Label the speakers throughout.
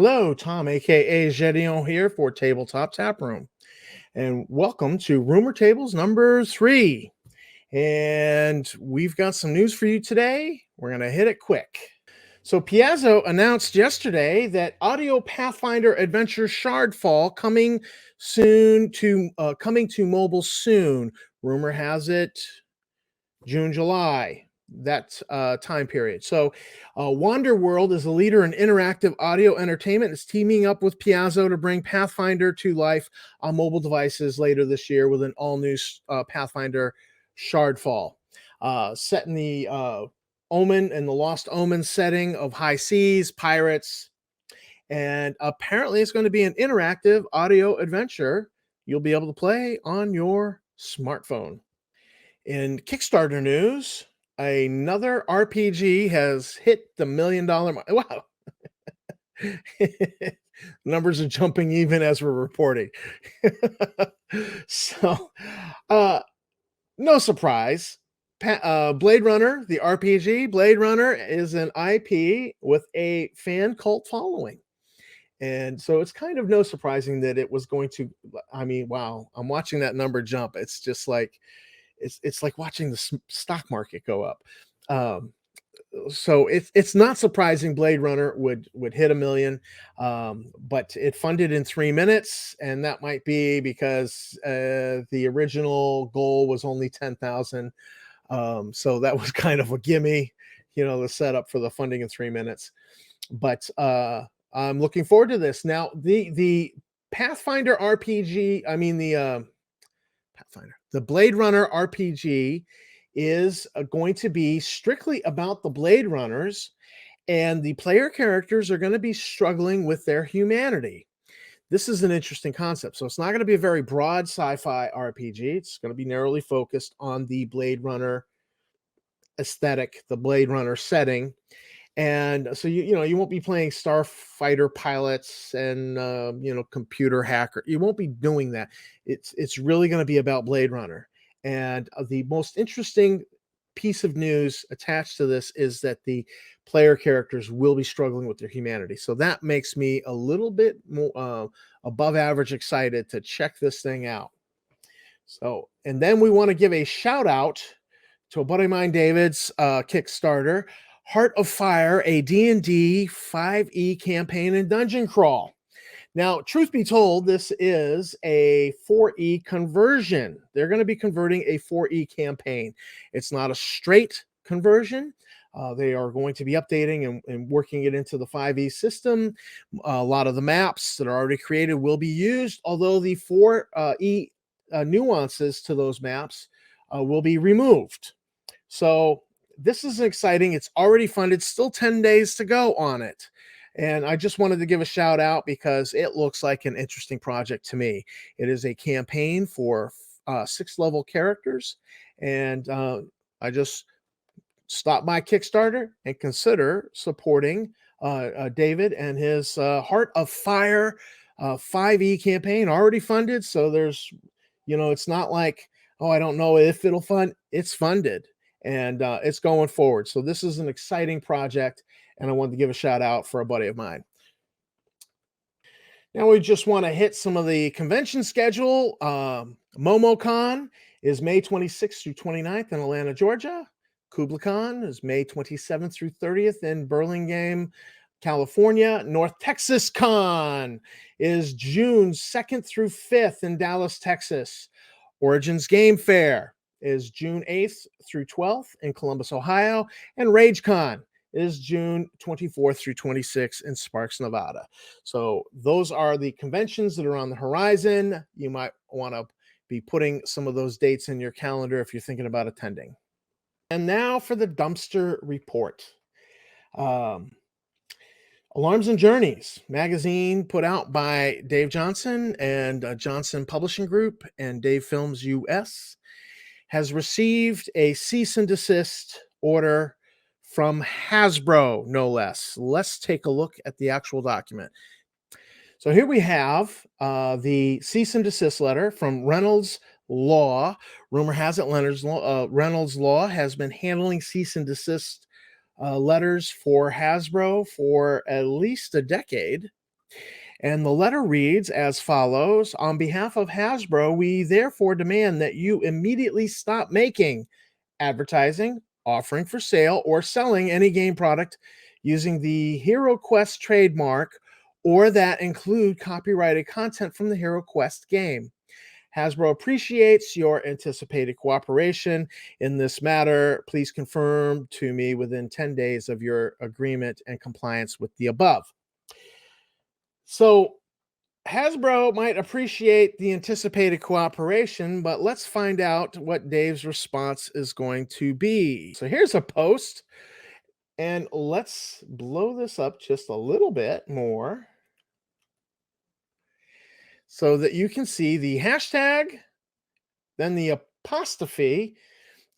Speaker 1: Hello, Tom, aka Gedeon here for Tabletop Tap Room, and welcome to Rumor Tables number 3. And we've got some news for you today. We're going to hit it quick. So Piazzo announced yesterday that audio Pathfinder adventure Shardfall coming to mobile soon. Rumor has it June, July, that time period. So Wander World is a leader in interactive audio entertainment. It's teaming up with Piazzo to bring Pathfinder to life on mobile devices later this year with an all-new Pathfinder Shardfall. Set in the Omen and the Lost Omen setting of high seas, pirates, and apparently it's going to be an interactive audio adventure you'll be able to play on your smartphone. In Kickstarter news, another RPG has hit the $1 million mark. Wow. Numbers are jumping even as we're reporting. So, no surprise. Blade Runner, the RPG, Blade Runner is an IP with a fan cult following. And so it's kind of no surprising that it was going to, wow, I'm watching that number jump. It's just like, it's like watching the stock market go up. So it's not surprising Blade Runner would hit 1 million, but it funded in 3 minutes, and that might be because the original goal was only 10,000. So that was kind of a gimme, the setup for the funding in 3 minutes. But I'm looking forward to this. Now, the Pathfinder RPG, the Blade Runner RPG is going to be strictly about the Blade Runners, and the player characters are going to be struggling with their humanity. This is an interesting concept. So it's not going to be a very broad sci-fi RPG. It's going to be narrowly focused on the Blade Runner aesthetic, the Blade Runner setting. And so you won't be playing starfighter pilots and computer hacker. You won't be doing that. It's really going to be about Blade Runner. And the most interesting piece of news attached to this is that the player characters will be struggling with their humanity. So that makes me a little bit more above average excited to check this thing out. So, and then we want to give a shout out to a buddy of mine, David's Kickstarter, Heart of Fire, a D&D 5e campaign and dungeon crawl. Now, truth be told, this is a 4e conversion. They're going to be converting a 4e campaign. It's not a straight conversion. They are going to be updating and working it into the 5e system. A lot of the maps that are already created will be used, although the 4e nuances to those maps will be removed. So this is exciting. It's already funded, still 10 days to go on it. And I just wanted to give a shout out because it looks like an interesting project to me. It is a campaign for 6 level characters. And I just stopped by Kickstarter and consider supporting David and his Heart of Fire 5e campaign already funded. So there's, it's not like, oh, I don't know if it'll fund. It's funded. And it's going forward. So this is an exciting project, and I wanted to give a shout out for a buddy of mine. Now we just want to hit some of the convention schedule. MomoCon is May 26th through 29th in Atlanta, Georgia. KublaCon is May 27th through 30th in Burlingame, California. North Texas Con is June 2nd through 5th in Dallas, Texas. Origins Game Fair is June 8th through 12th in Columbus, Ohio, and RageCon is June 24th through 26th in Sparks, Nevada. So those are the conventions that are on the horizon. You might want to be putting some of those dates in your calendar if you're thinking about attending. And now for the Dumpster Report. Alarms and Journeys magazine put out by Dave Johnson and Johnson Publishing Group and Dave Films US has received a cease and desist order from Hasbro, no less. Let's take a look at the actual document. So here we have the cease and desist letter from Reynolds Law. Rumor has it Reynolds Law has been handling cease and desist letters for Hasbro for at least a decade. And the letter reads as follows: On behalf of Hasbro, we therefore demand that you immediately stop making, advertising, offering for sale, or selling any game product using the Hero Quest trademark or that include copyrighted content from the Hero Quest game. Hasbro appreciates your anticipated cooperation in this matter. Please confirm to me within 10 days of your agreement and compliance with the above. So, Hasbro might appreciate the anticipated cooperation, but let's find out what Dave's response is going to be. So, here's a post, and let's blow this up just a little bit more so that you can see the hashtag, then the apostrophe.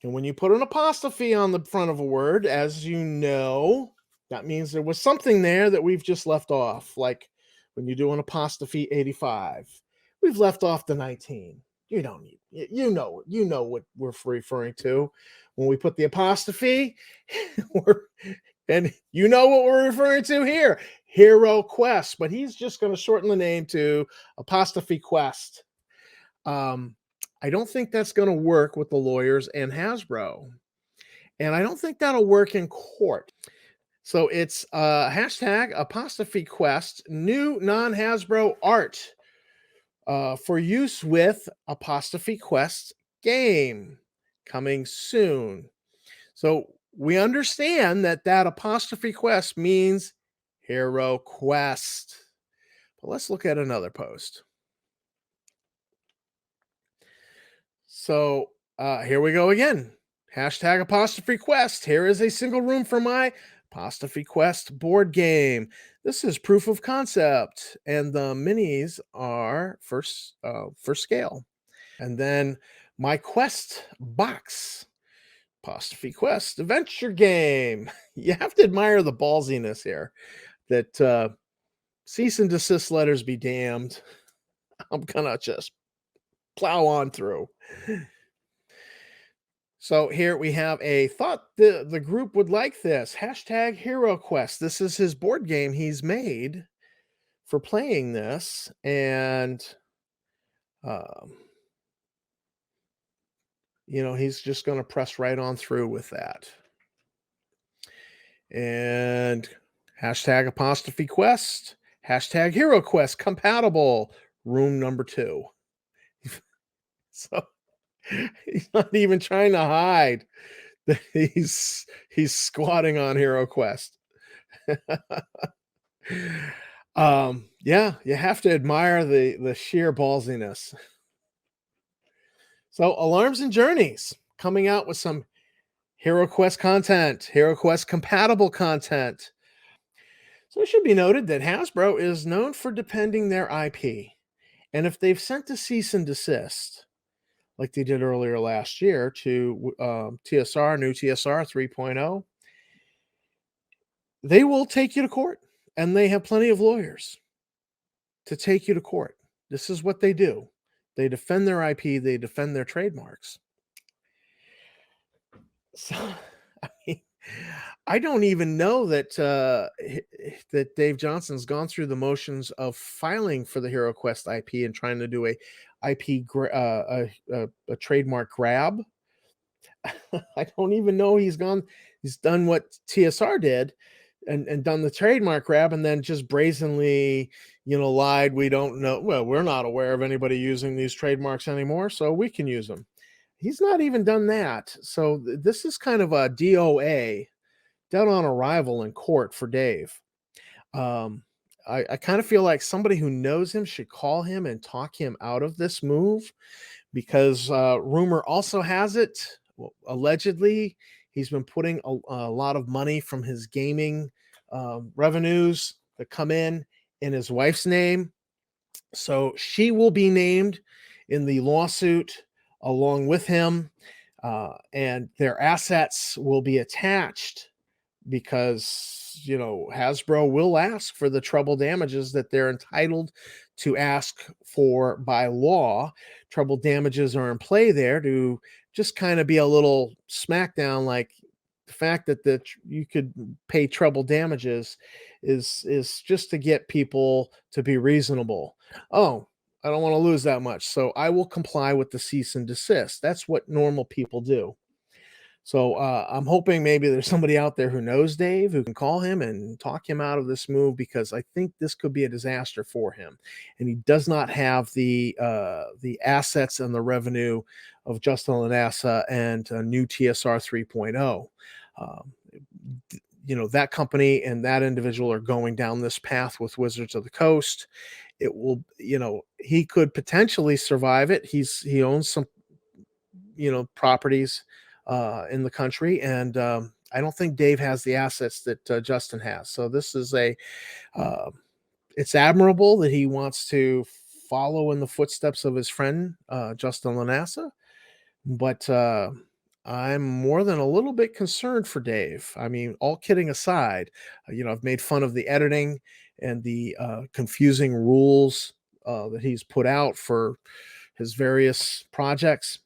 Speaker 1: And when you put an apostrophe on the front of a word, as you know, that means there was something there that we've just left off. Like when you do an apostrophe 85, we've left off the 19. You don't need, you know what we're referring to when we put the apostrophe. And you know what we're referring to here, Hero Quest, but he's just going to shorten the name to apostrophe Quest. I don't think that's going to work with the lawyers and Hasbro. And I don't think that'll work in court. So it's hashtag apostrophe Quest, new non-Hasbro art for use with apostrophe Quest game coming soon. So we understand that apostrophe Quest means Hero Quest. But let's look at another post. So here we go again. Hashtag apostrophe Quest. Here is a single room for my apostrophe Quest board game. This is proof of concept, and the minis are first scale. And then my Quest box, apostrophe Quest adventure game. You have to admire the ballsiness here. That cease and desist letters be damned. I'm gonna just plow on through. So here we have a thought the group would like this. Hashtag Hero Quest. This is his board game he's made for playing this. And, he's just going to press right on through with that. And hashtag apostrophe Quest. Hashtag Hero Quest compatible. Room number 2. So he's not even trying to hide that he's squatting on Hero Quest. Yeah, you have to admire the sheer ballsiness. So Alarms and Journeys coming out with some Hero Quest content, Hero Quest compatible content. So it should be noted that Hasbro is known for defending their IP. And if they've sent a cease and desist, like they did earlier last year to TSR, new TSR 3.0, they will take you to court, and they have plenty of lawyers to take you to court. This is what they do. They defend their IP, they defend their trademarks. So, I mean, I don't even know that that Dave Johnson's gone through the motions of filing for the Hero Quest IP and trying to do a trademark grab. I don't even know he's done what TSR did and done the trademark grab and then just brazenly, lied. We don't know. Well, we're not aware of anybody using these trademarks anymore, so we can use them. He's not even done that. So this is kind of a DOA, dead on arrival in court for Dave. I kind of feel like somebody who knows him should call him and talk him out of this move, because rumor also has it, allegedly, he's been putting a lot of money from his gaming revenues that come in his wife's name. So she will be named in the lawsuit along with him, and their assets will be attached because, Hasbro will ask for the treble damages that they're entitled to ask for by law. Treble damages are in play there to just kind of be a little smackdown, like, the fact that you could pay treble damages is just to get people to be reasonable. Oh, I don't want to lose that much, so I will comply with the cease and desist. That's what normal people do. So I'm hoping maybe there's somebody out there who knows Dave who can call him and talk him out of this move, because I think this could be a disaster for him, and he does not have the assets and the revenue of Justin Lanassa and new TSR 3.0. That company and that individual are going down this path with Wizards of the Coast. It will, he could potentially survive it. He owns some, properties in the country, and I don't think Dave has the assets that Justin has. So this is it's admirable that he wants to follow in the footsteps of his friend Justin Lanassa, but I'm more than a little bit concerned for Dave. I mean, all kidding aside, I've made fun of the editing and the confusing rules that he's put out for his various projects,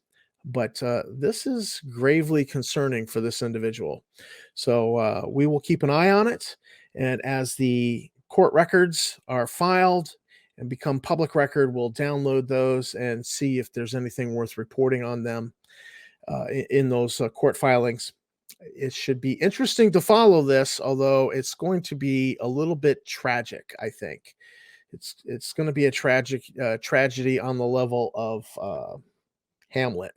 Speaker 1: but this is gravely concerning for this individual. So we will keep an eye on it, and as the court records are filed and become public record, we'll download those and see if there's anything worth reporting on them in those court filings. It should be interesting to follow this, although it's going to be a little bit tragic. I think it's going to be a tragedy on the level of Hamlet.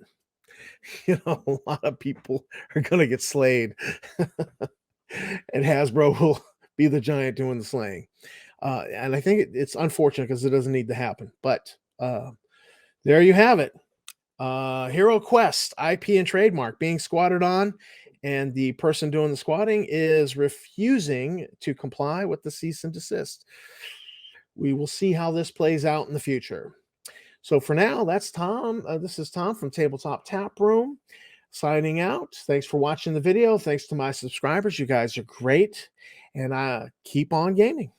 Speaker 1: A lot of people are going to get slayed, and Hasbro will be the giant doing the slaying. And I think it's unfortunate because it doesn't need to happen. But there you have it. Hero Qest IP and trademark being squatted on, and the person doing the squatting is refusing to comply with the cease and desist. We will see how this plays out in the future. So for now, that's Tom. This is Tom from Tabletop Tap Room signing out. Thanks for watching the video. Thanks to my subscribers. You guys are great. And keep on gaming.